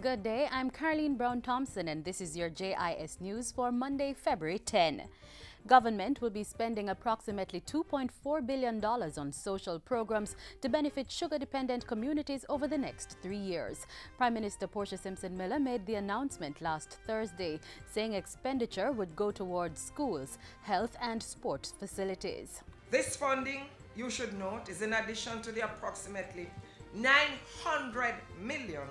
Good day, I'm Caroline Brown-Thompson and this is your JIS News for Monday, February 10. Government will be spending approximately $2.4 billion on social programs to benefit sugar-dependent communities over the next 3 years. Prime Minister Portia Simpson Miller made the announcement last Thursday, saying expenditure would go towards schools, health and sports facilities. This funding, you should note, is in addition to the approximately $900 million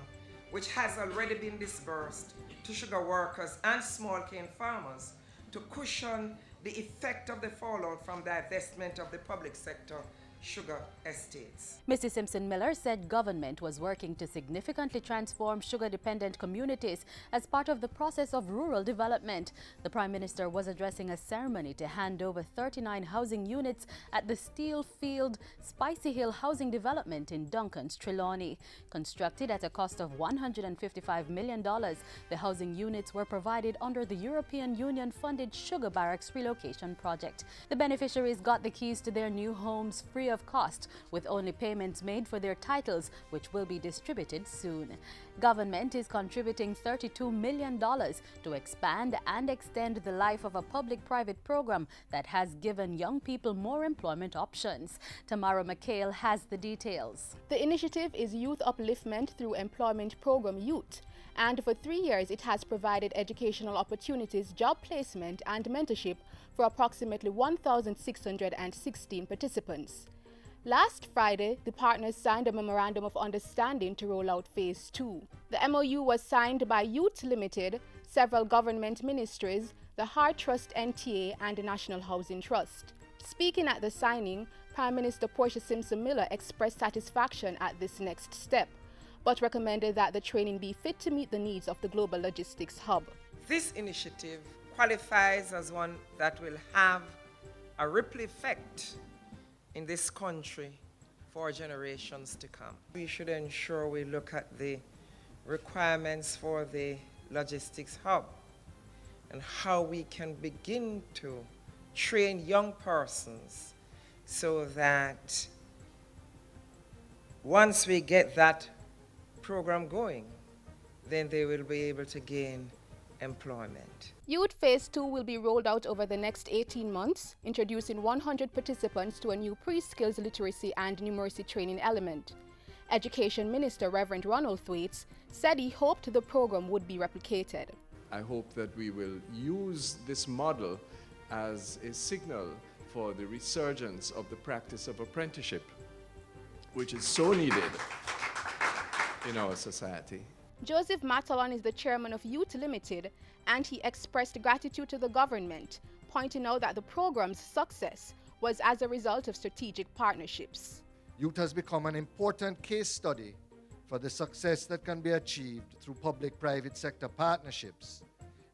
which has already been disbursed to sugar workers and small cane farmers to cushion the effect of the fallout from the divestment of the public sector sugar estates. Mrs. Simpson-Miller said government was working to significantly transform sugar-dependent communities as part of the process of rural development. The Prime Minister was addressing a ceremony to hand over 39 housing units at the Steelfield Spicy Hill Housing Development in Duncan's, Trelawney. Constructed at a cost of $155 million, the housing units were provided under the European Union-funded Sugar Barracks relocation project. The beneficiaries got the keys to their new homes free of cost, with only payments made for their titles, which will be distributed soon. Government is contributing $32 million to expand and extend the life of a public-private program that has given young people more employment options. Tamara McHale has the details. The initiative is Youth Upliftment through Employment Program Youth, and for 3 years it has provided educational opportunities, job placement and mentorship for approximately 1,616 participants. Last Friday, the partners signed a Memorandum of Understanding to roll out Phase 2. The MOU was signed by Youth Limited, several government ministries, the Heart Trust NTA and the National Housing Trust. Speaking at the signing, Prime Minister Portia Simpson Miller expressed satisfaction at this next step, but recommended that the training be fit to meet the needs of the global logistics hub. This initiative qualifies as one that will have a ripple effect in this country for generations to come. We should ensure we look at the requirements for the logistics hub and how we can begin to train young persons so that once we get that program going, then they will be able to gain employment. Youth Phase 2 will be rolled out over the next 18 months, introducing 100 participants to a new pre-skills literacy and numeracy training element. Education Minister Reverend Ronald Thwaites said he hoped the program would be replicated. I hope that we will use this model as a signal for the resurgence of the practice of apprenticeship, which is so needed in our society. Joseph Matalon is the chairman of Youth Limited, and he expressed gratitude to the government, pointing out that the program's success was as a result of strategic partnerships. Youth has become an important case study for the success that can be achieved through public-private sector partnerships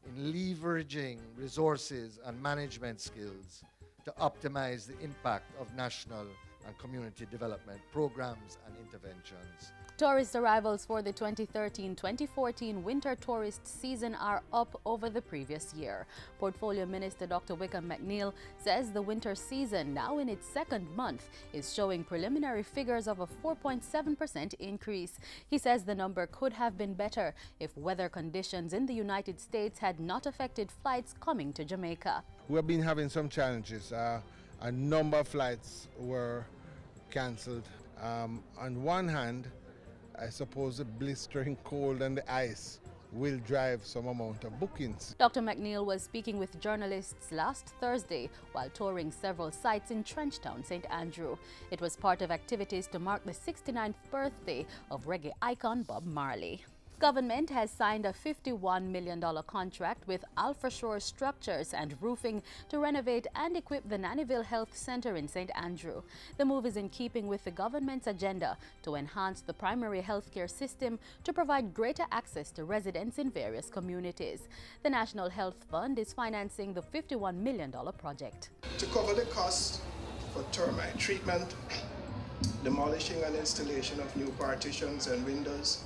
in leveraging resources and management skills to optimize the impact of national and community development programs and interventions. Tourist arrivals for the 2013-2014 winter tourist season are up over the previous year. Portfolio Minister Dr. Wickham McNeil says the winter season, now in its second month, is showing preliminary figures of a 4.7% increase. He says the number could have been better if weather conditions in the United States had not affected flights coming to Jamaica. We have been having some challenges. A number of flights were cancelled. On one hand, I suppose the blistering cold and the ice will drive some amount of bookings. Dr. McNeil was speaking with journalists last Thursday while touring several sites in Trenchtown, St. Andrew. It was part of activities to mark the 69th birthday of reggae icon Bob Marley. Government has signed a $51 million contract with AlphaSure Structures and Roofing to renovate and equip the Nannyville Health Center in St. Andrew. The move is in keeping with the government's agenda to enhance the primary health care system to provide greater access to residents in various communities. The National Health Fund is financing the $51 million project. To cover the cost for termite treatment, demolishing and installation of new partitions and windows,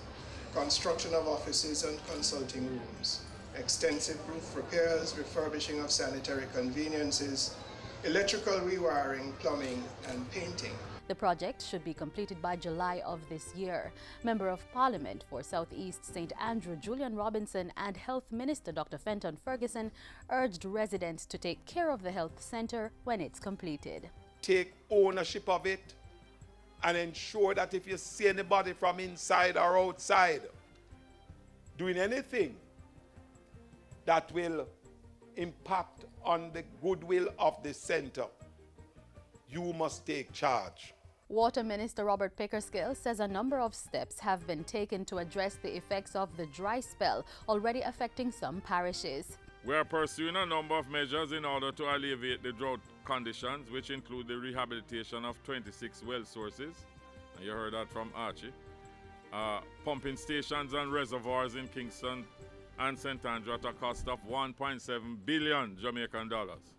construction of offices and consulting rooms, extensive roof repairs, refurbishing of sanitary conveniences, electrical rewiring, plumbing, and painting. The project should be completed by July of this year. Member of Parliament for South East St. Andrew Julian Robinson and Health Minister Dr. Fenton Ferguson urged residents to take care of the health centre when it's completed. Take ownership of it and ensure that if you see anybody from inside or outside doing anything that will impact on the goodwill of the centre, you must take charge. Water Minister Robert Pickersgill says a number of steps have been taken to address the effects of the dry spell already affecting some parishes. We are pursuing a number of measures in order to alleviate the drought conditions, which include the rehabilitation of 26 well sources, and you heard that from Archie, pumping stations and reservoirs in Kingston and St. Andrew at a cost of 1.7 billion Jamaican dollars.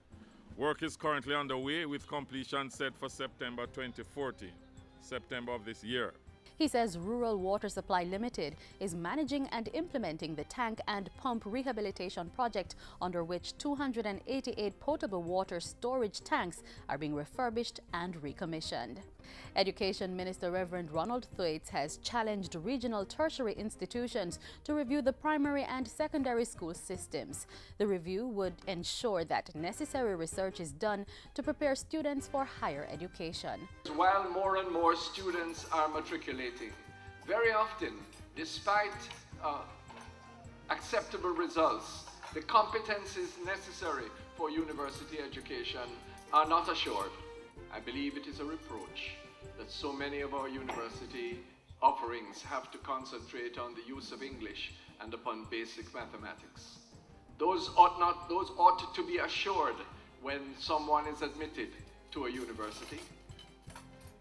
Work is currently underway with completion set for September 2040, September of this year. He says Rural Water Supply Limited is managing and implementing the tank and pump rehabilitation project, under which 288 potable water storage tanks are being refurbished and recommissioned. Education Minister Reverend Ronald Thwaites has challenged regional tertiary institutions to review the primary and secondary school systems. The review would ensure that necessary research is done to prepare students for higher education. While more and more students are matriculating, very often, despite acceptable results, the competencies necessary for university education are not assured. I believe it is a reproach that so many of our university offerings have to concentrate on the use of English and upon basic mathematics. Those ought to be assured when someone is admitted to a university.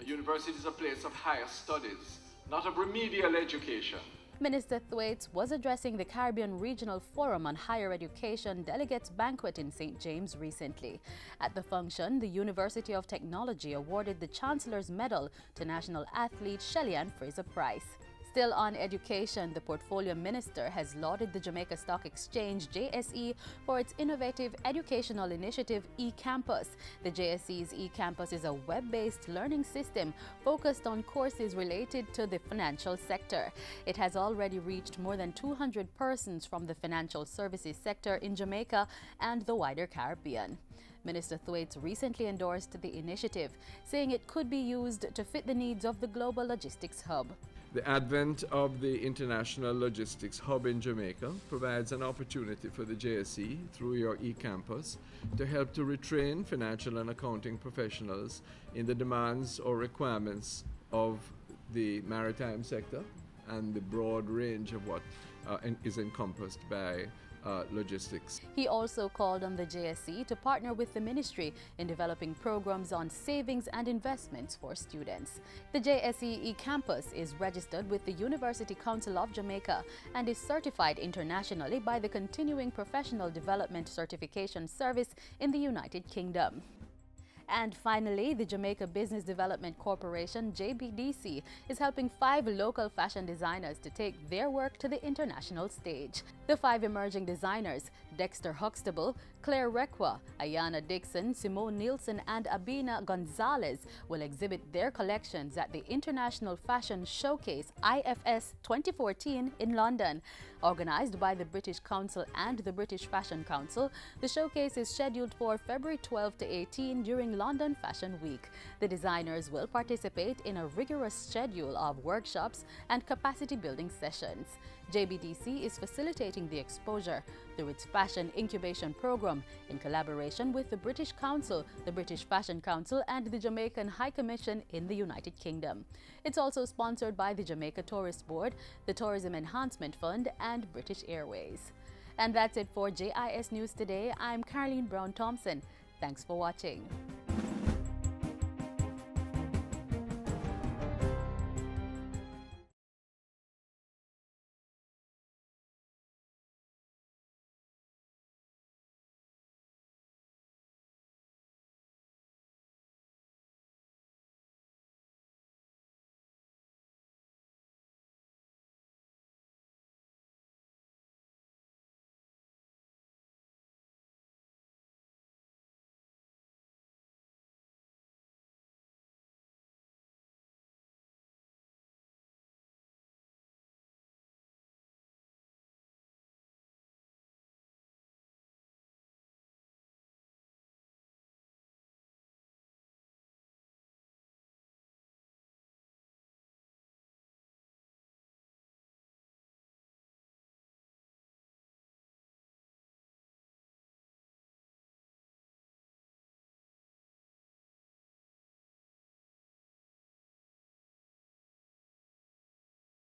A university is a place of higher studies, not of remedial education. Minister Thwaites was addressing the Caribbean Regional Forum on Higher Education Delegates Banquet in St. James recently. At the function, the University of Technology awarded the Chancellor's Medal to national athlete Shelley-Ann Fraser-Price. Still on education, the Portfolio Minister has lauded the Jamaica Stock Exchange, JSE, for its innovative educational initiative, eCampus. The JSE's eCampus is a web-based learning system focused on courses related to the financial sector. It has already reached more than 200 persons from the financial services sector in Jamaica and the wider Caribbean. Minister Thwaites recently endorsed the initiative, saying it could be used to fit the needs of the global logistics hub. The advent of the International Logistics Hub in Jamaica provides an opportunity for the JSE, through your eCampus, to help to retrain financial and accounting professionals in the demands or requirements of the maritime sector and the broad range of what is encompassed by logistics. He also called on the JSE to partner with the ministry in developing programs on savings and investments for students. The JSE eCampus is registered with the University Council of Jamaica and is certified internationally by the Continuing Professional Development Certification Service in the United Kingdom. And finally, the Jamaica Business Development Corporation, JBDC, is helping 5 local fashion designers to take their work to the international stage. The 5 emerging designers, Dexter Huxtable, Claire Requa, Ayana Dixon, Simone Nielsen, and Abina Gonzalez will exhibit their collections at the International Fashion Showcase IFS 2014 in London. Organized by the British Council and the British Fashion Council, the showcase is scheduled for February 12 to 18 during London Fashion Week. The designers will participate in a rigorous schedule of workshops and capacity building sessions. JBDC is facilitating the exposure through its Fashion Incubation Program in collaboration with the British Council, the British Fashion Council, and the Jamaican High Commission in the United Kingdom. It's also sponsored by the Jamaica Tourist Board, the Tourism Enhancement Fund, and British Airways. And that's it for JIS News Today. I'm Caroline Brown-Thompson. Thanks for watching.